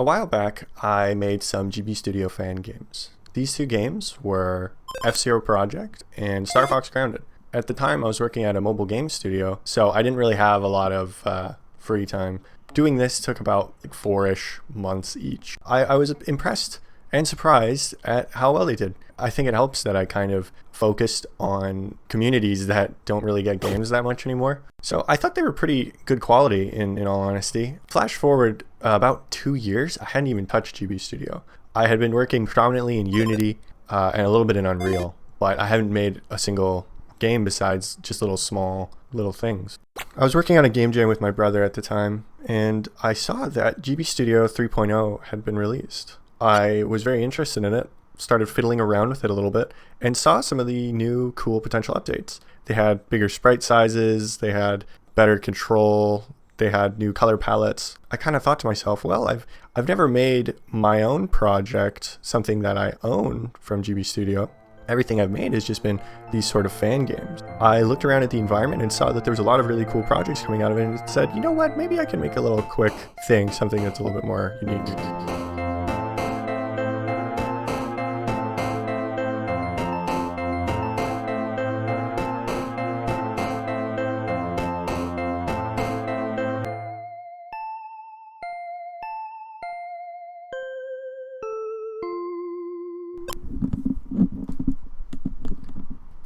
A while back, I made some GB Studio fan games. These two games were F-Zero Project and Star Fox Grounded. At the time, I was working at a mobile game studio, so I didn't really have a lot of free time. Doing this took about 4-ish months each. I was impressed and surprised at how well they did. I think it helps that I kind of focused on communities that don't really get games that much anymore. So I thought they were pretty good quality in all honesty. Flash forward about 2 years, I hadn't even touched GB Studio. I had been working predominantly in Unity and a little bit in Unreal, but I haven't made a single game besides just little things. I was working on a game jam with my brother at the time, and I saw that GB Studio 3.0 had been released. I was very interested in it, started fiddling around with it a little bit, and saw some of the new cool potential updates. They had bigger sprite sizes, they had better control, they had new color palettes. I kind of thought to myself, well, I've never made my own project, something that I own from GB Studio. Everything I've made has just been these sort of fan games. I looked around at the environment and saw that there was a lot of really cool projects coming out of it, and said, you know what, maybe I can make a little quick thing, something that's a little bit more unique.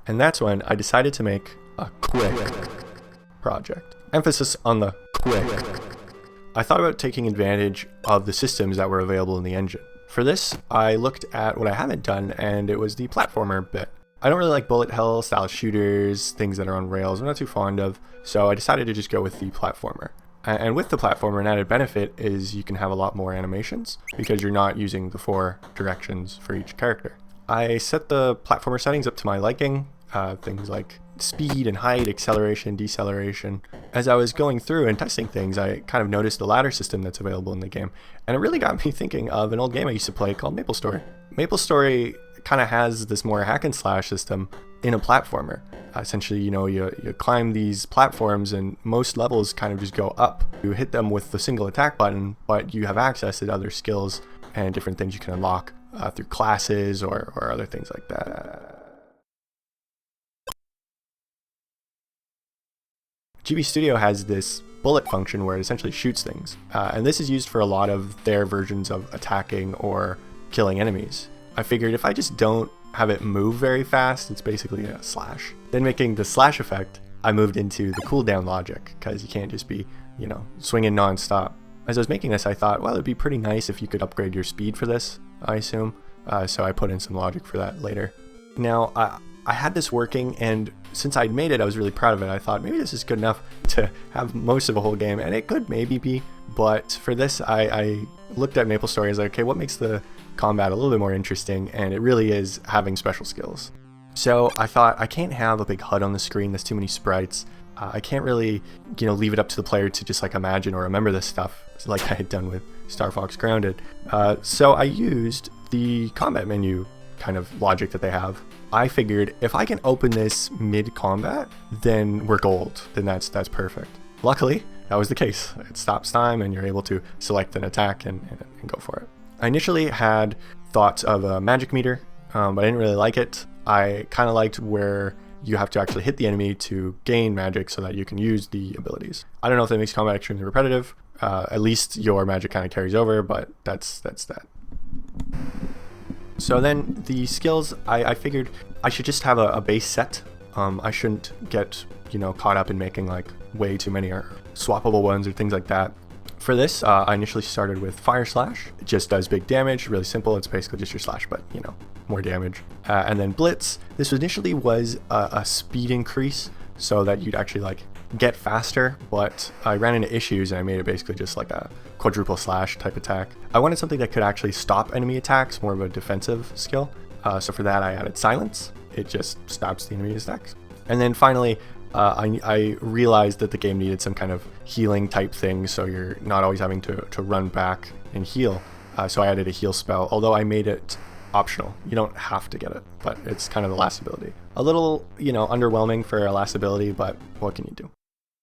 And that's when I decided to make a quick project. Emphasis on the quick. I thought about taking advantage of the systems that were available in the engine. For this, I looked at what I haven't done, and it was the platformer bit. I don't really like bullet hell style shooters, things that are on rails, I'm not too fond of, so I decided to just go with the platformer. And with the platformer, an added benefit is you can have a lot more animations because you're not using the 4 directions for each character. I set the platformer settings up to my liking, things like speed and height, acceleration, deceleration. As I was going through and testing things, I kind of noticed the ladder system that's available in the game, and it really got me thinking of an old game I used to play called MapleStory. MapleStory kind of has this more hack and slash system in a platformer. Essentially, you climb these platforms, and most levels kind of just go up. You hit them with the single attack button, but you have access to other skills and different things you can unlock through classes or other things like that. GB Studio has this bullet function where it essentially shoots things, and this is used for a lot of their versions of attacking or killing enemies. I figured if I just don't have it move very fast, it's basically a slash. Then making the slash effect, I moved into the cooldown logic, because you can't just be, swinging non-stop. As I was making this, I thought, well, it'd be pretty nice if you could upgrade your speed for this, I assume. So I put in some logic for that later. Now, I had this working, and since I'd made it, I was really proud of it. I thought maybe this is good enough to have most of a whole game, and it could maybe be, but for this, I looked at MapleStory as like, okay, what makes the combat a little bit more interesting? And it really is having special skills. So I thought, I can't have a big HUD on the screen, there's too many sprites. I can't really, leave it up to the player to just imagine or remember this stuff like I had done with Star Fox Grounded. So I used the combat menu kind of logic that they have. I figured if I can open this mid-combat, then we're gold. Then that's perfect. Luckily, that was the case. It stops time and you're able to select an attack and go for it. I initially had thoughts of a magic meter, but I didn't really like it. I kind of liked where you have to actually hit the enemy to gain magic so that you can use the abilities. I don't know if that makes combat extremely repetitive. At least your magic kind of carries over, but that's that. So then the skills, I figured I should just have a base set. I shouldn't get, caught up in making way too many or swappable ones or things like that. For this, I initially started with Fire Slash. It just does big damage, really simple. It's basically just your slash, but more damage. And then Blitz. This initially was a speed increase so that you'd actually get faster, but I ran into issues and I made it basically just like a quadruple slash type attack. I wanted something that could actually stop enemy attacks, more of a defensive skill. So for that I added Silence. It just stops the enemy attacks. And then finally, I realized that the game needed some kind of healing type thing, so you're not always having to run back and heal. So I added a heal spell, although I made it optional. You don't have to get it, but it's kind of the last ability. A little, underwhelming for a last ability, but what can you do?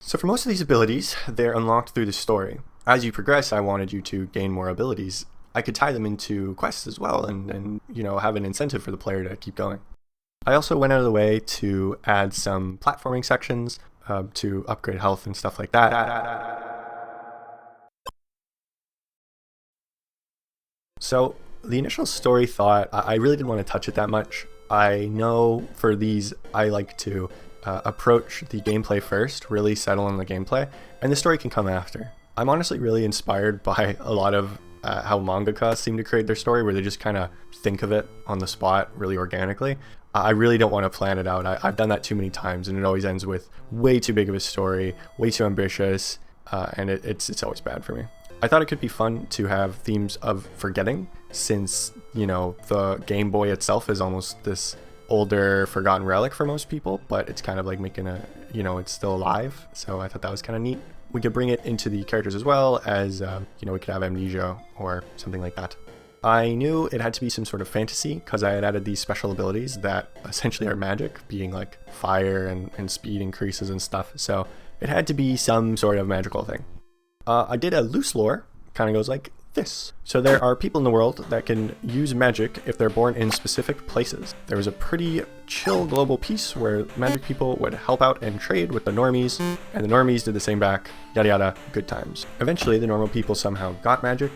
So for most of these abilities, they're unlocked through the story. As you progress, I wanted you to gain more abilities. I could tie them into quests as well and have an incentive for the player to keep going. I also went out of the way to add some platforming sections to upgrade health and stuff like that. So the initial story thought, I really didn't want to touch it that much. I know for these, I like to approach the gameplay first, really settle on the gameplay, and the story can come after. I'm honestly really inspired by a lot of how mangaka seem to create their story, where they just kind of think of it on the spot really organically. I really don't want to plan it out. I've done that too many times, and it always ends with way too big of a story, way too ambitious, and it's always bad for me. I thought it could be fun to have themes of forgetting, since, the Game Boy itself is almost this older, forgotten relic for most people, but it's kind of like making it's still alive, so I thought that was kind of neat. We could bring it into the characters as well as, we could have amnesia or something like that. I knew it had to be some sort of fantasy because I had added these special abilities that essentially are magic, being like fire and speed increases and stuff, so it had to be some sort of magical thing. I did a loose lore, kind of goes like this. So there are people in the world that can use magic if they're born in specific places. There was a pretty chill global peace where magic people would help out and trade with the normies, and the normies did the same back, yada yada, good times. Eventually the normal people somehow got magic.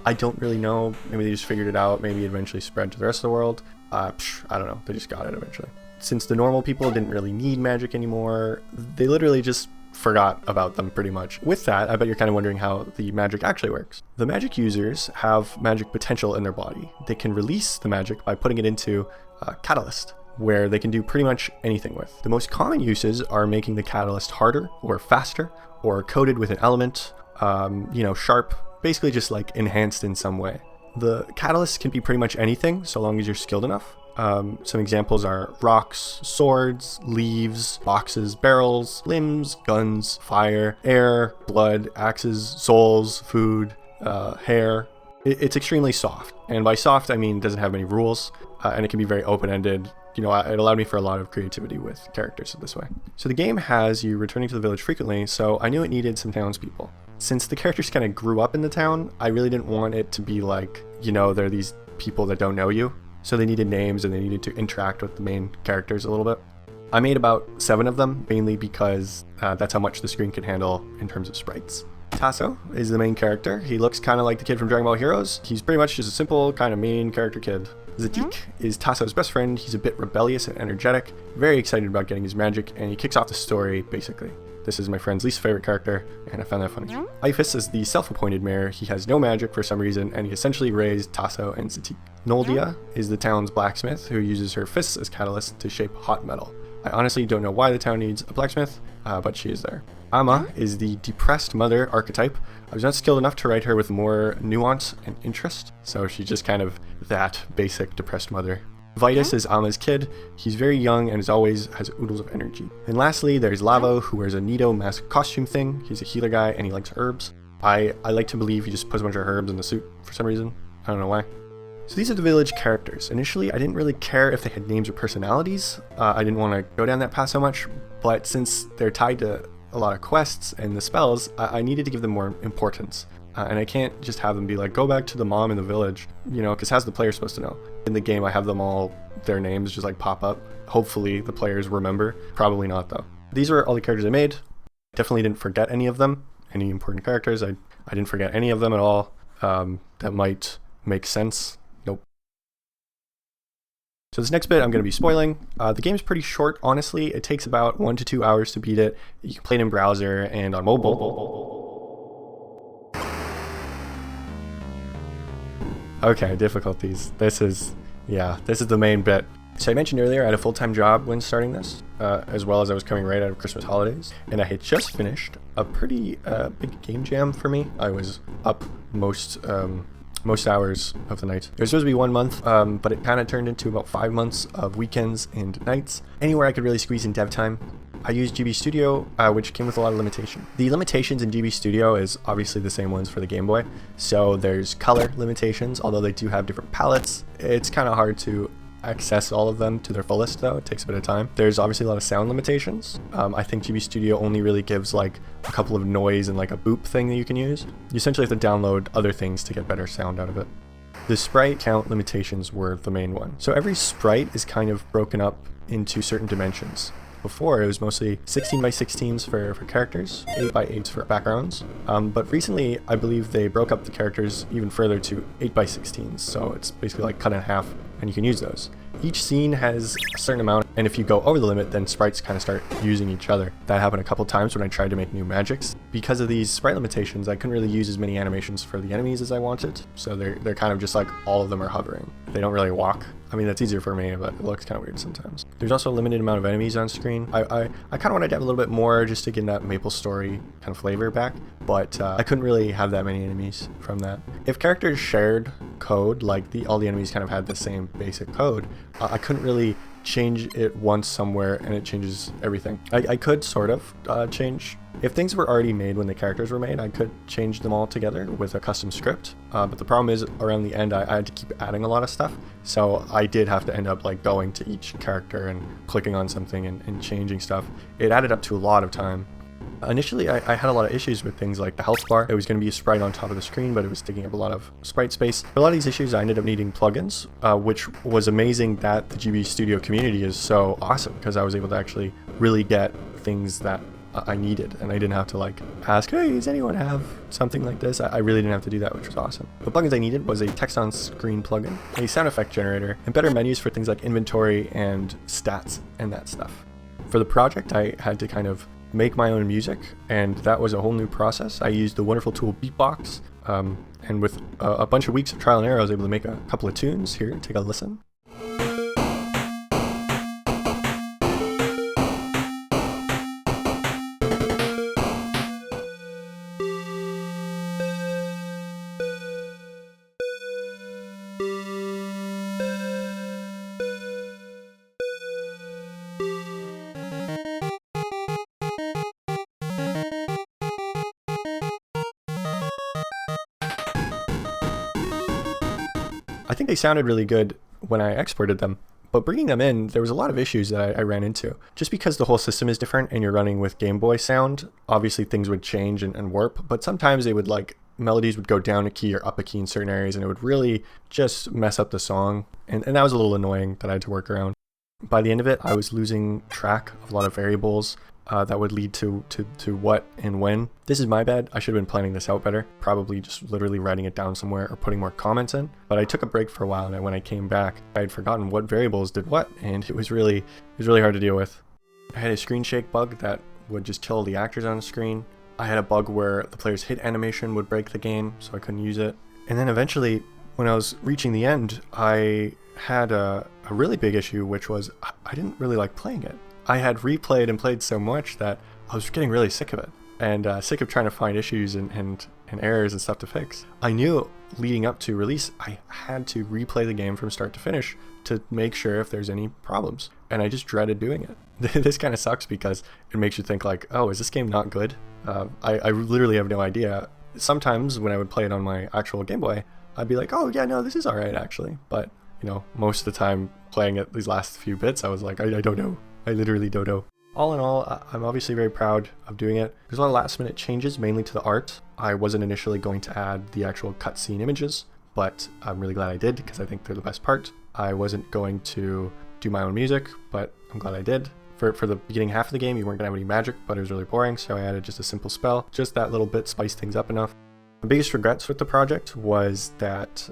I don't really know, maybe they just figured it out, maybe it eventually spread to the rest of the world. I don't know, they just got it eventually. Since the normal people didn't really need magic anymore, they literally just forgot about them pretty much. With that, I bet you're kind of wondering how the magic actually works. The magic users have magic potential in their body. They can release the magic by putting it into a catalyst, where they can do pretty much anything with. The most common uses are making the catalyst harder or faster, or coated with an element, sharp, basically just like enhanced in some way. The catalyst can be pretty much anything so long as you're skilled enough. Some examples are rocks, swords, leaves, boxes, barrels, limbs, guns, fire, air, blood, axes, souls, food, hair. It's extremely soft, and by soft I mean it doesn't have many rules, and it can be very open-ended. It allowed me for a lot of creativity with characters this way. So the game has you returning to the village frequently, so I knew it needed some townspeople. Since the characters kind of grew up in the town, I really didn't want it to be like, they're these people that don't know you. So they needed names and they needed to interact with the main characters a little bit. I made about 7 of them, mainly because that's how much the screen can handle in terms of sprites. Tasso is the main character. He looks kind of like the kid from Dragon Ball Heroes. He's pretty much just a simple kind of main character kid. Zatik is Tasso's best friend. He's a bit rebellious and energetic, very excited about getting his magic, and he kicks off the story basically. This is my friend's least favorite character, and I found that funny. Ifis is the self-appointed mayor. He has no magic for some reason, and he essentially raised Tasso and Zatik. Noldia is the town's blacksmith, who uses her fists as catalysts to shape hot metal. I honestly don't know why the town needs a blacksmith, but she is there. Amma is the depressed mother archetype. I was not skilled enough to write her with more nuance and interest, so she's just kind of that basic depressed mother. Vitus is Amma's kid. He's very young and as always has oodles of energy. And lastly, there's Lavo, who wears a Nido mask costume thing. He's a healer guy and he likes herbs. I like to believe he just puts a bunch of herbs in the suit for some reason. I don't know why. So these are the village characters. Initially, I didn't really care if they had names or personalities. I didn't want to go down that path so much, but since they're tied to a lot of quests and the spells, I needed to give them more importance. And I can't just have them be like, go back to the mom in the village, because how's the player supposed to know? In the game, I have them all, their names just like pop up. Hopefully the players remember. Probably not though. These are all the characters I made. Definitely didn't forget any of them, any important characters. I didn't forget any of them at all. That might make sense. Nope. So this next bit I'm going to be spoiling. The game's pretty short, honestly. It takes about 1 to 2 hours to beat it. You can play it in browser and on mobile. Okay, difficulties. This is the main bit. So I mentioned earlier I had a full-time job when starting this, as well as I was coming right out of Christmas holidays, and I had just finished a pretty big game jam for me. I was up most hours of the night. It was supposed to be 1 month, but it kind of turned into about 5 months of weekends and nights. Anywhere I could really squeeze in dev time. I used GB Studio, which came with a lot of limitation. The limitations in GB Studio is obviously the same ones for the Game Boy. So there's color limitations, although they do have different palettes. It's kind of hard to access all of them to their fullest though. It takes a bit of time. There's obviously a lot of sound limitations. I think GB Studio only really gives like a couple of noise and like a boop thing that you can use. You essentially have to download other things to get better sound out of it. The sprite count limitations were the main one. So every sprite is kind of broken up into certain dimensions. Before, it was mostly 16 by 16s for characters, 8 by 8s for backgrounds. But recently, I believe they broke up the characters even further to 8 by 16s. So it's basically like cut in half, and you can use those. Each scene has a certain amount, and if you go over the limit, then sprites kind of start using each other. That happened a couple times when I tried to make new magics. Because of these sprite limitations, I couldn't really use as many animations for the enemies as I wanted. So they're kind of just like all of them are hovering. They don't really walk. I mean, that's easier for me, but it looks kind of weird sometimes. There's also a limited amount of enemies on screen. I kind of wanted to have a little bit more just to get that Maple Story kind of flavor back, but I couldn't really have that many enemies from that. If characters shared code, like all the enemies kind of had the same basic code, I couldn't really change it once somewhere and it changes everything. I could sort of change. If things were already made when the characters were made, I could change them all together with a custom script. But the problem is around the end, I had to keep adding a lot of stuff. So I did have to end up like going to each character and clicking on something and changing stuff. It added up to a lot of time. Initially, I had a lot of issues with things like the health bar. It was going to be a sprite on top of the screen, but it was taking up a lot of sprite space. For a lot of these issues, I ended up needing plugins, which was amazing that the GB Studio community is so awesome because I was able to actually really get things that I needed, and I didn't have to like ask, hey, does anyone have something like this? I really didn't have to do that, which was awesome. The plugins I needed was a text on screen plugin, a sound effect generator, and better menus for things like inventory and stats and that stuff. For the project, I had to kind of make my own music, and that was a whole new process. I used the wonderful tool Beatbox, and with a bunch of weeks of trial and error, I was able to make a couple of tunes. Here, take a listen. I think they sounded really good when I exported them, but bringing them in, there was a lot of issues that I ran into. Just because the whole system is different and you're running with Game Boy sound, obviously things would change and warp, but sometimes they would like, melodies would go down a key or up a key in certain areas and it would really just mess up the song. And that was a little annoying that I had to work around. By the end of it, I was losing track of a lot of variables that would lead to what and when. This is my bad. I should have been planning this out better. Probably just literally writing it down somewhere or putting more comments in. But I took a break for a while, and when I came back, I had forgotten what variables did what, and it was really hard to deal with. I had a screen shake bug that would just kill the actors on the screen. I had a bug where the player's hit animation would break the game, so I couldn't use it. And then eventually, when I was reaching the end, I had a really big issue, which was I didn't really like playing it. I had replayed and played so much that I was getting really sick of it, and sick of trying to find issues and errors and stuff to fix. I knew leading up to release, I had to replay the game from start to finish to make sure if there's any problems, and I just dreaded doing it. This kind of sucks because it makes you think like, oh, is this game not good? I literally have no idea. Sometimes when I would play it on my actual Game Boy, I'd be like, oh yeah, no, this is alright actually, but you know, most of the time playing it these last few bits, I was like, I don't know. I literally don't know. All in all, I'm obviously very proud of doing it. There's a lot of last minute changes, mainly to the art. I wasn't initially going to add the actual cutscene images, but I'm really glad I did because I think they're the best part. I wasn't going to do my own music, but I'm glad I did. For the beginning half of the game, you weren't going to have any magic, but it was really boring, so I added just a simple spell. Just that little bit spiced things up enough. The biggest regrets with the project was that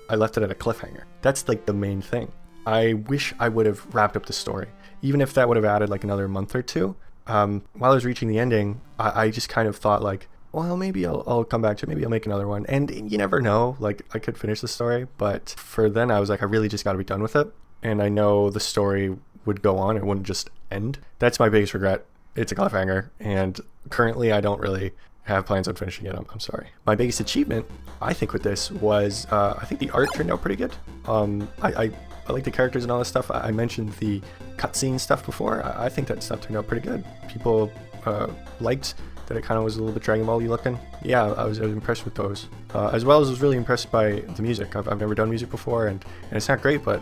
I left it at a cliffhanger. That's like the main thing. I wish I would have wrapped up the story. Even if that would have added like another month or two. While I was reaching the ending, I just kind of thought like, well, maybe I'll come back to it. Maybe I'll make another one. And you never know, like I could finish the story. But for then I was like, I really just got to be done with it. And I know the story would go on. It wouldn't just end. That's my biggest regret. It's a cliffhanger. And currently I don't really have plans on finishing it. I'm sorry. My biggest achievement, I think, with this was, I think the art turned out pretty good. I like the characters and all this stuff. I mentioned the cutscene stuff before. I think that stuff turned out pretty good. People liked that it kind of was a little bit Dragon Ball-y looking. Yeah, I was impressed with those. As well as I was really impressed by the music. I've never done music before, and it's not great, but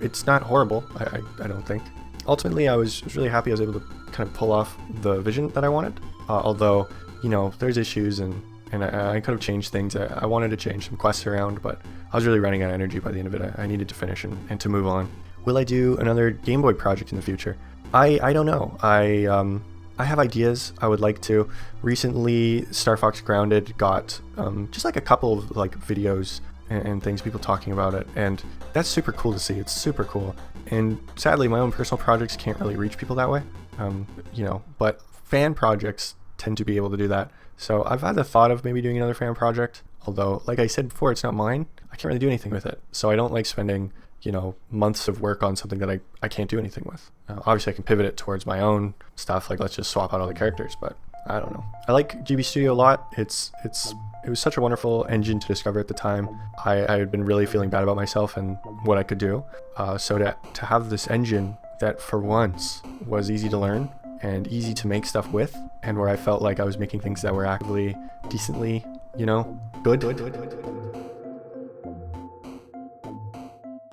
it's not horrible, I don't think. Ultimately, I was really happy I was able to kind of pull off the vision that I wanted, although, you know, there's issues and I could have changed things. I wanted to change some quests around, but I was really running out of energy by the end of it. I needed to finish and to move on. Will I do another Game Boy project in the future? I don't know. I have ideas. I would like to. Recently, Star Fox Grounded got just like a couple of like videos and things, people talking about it, and that's super cool to see. It's super cool. And sadly, my own personal projects can't really reach people that way, you know, but fan projects tend to be able to do that. So I've had the thought of maybe doing another fan project, although, like I said before, it's not mine. I can't really do anything with it. So I don't like spending, you know, months of work on something that I can't do anything with. Obviously, I can pivot it towards my own stuff, like let's just swap out all the characters, but I don't know. I like GB Studio a lot. It was such a wonderful engine to discover at the time. I had been really feeling bad about myself and what I could do. So to have this engine that for once was easy to learn and easy to make stuff with, and where I felt like I was making things that were actively, decently, you know, good.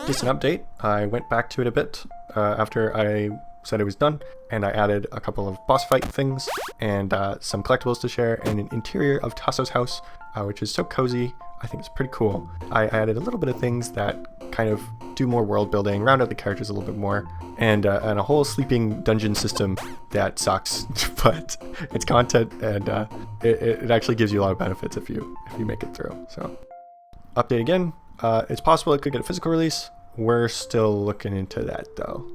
Just an update. I went back to it a bit after I said it was done, and I added a couple of boss fight things and some collectibles to share and an interior of Tasso's house, which is so cozy. I think it's pretty cool. I added a little bit of things that kind of do more world building, round out the characters a little bit more, and a whole sleeping dungeon system that sucks, but it's content, and it actually gives you a lot of benefits if you make it through. So, update again. It's possible it could get a physical release. We're still looking into that though.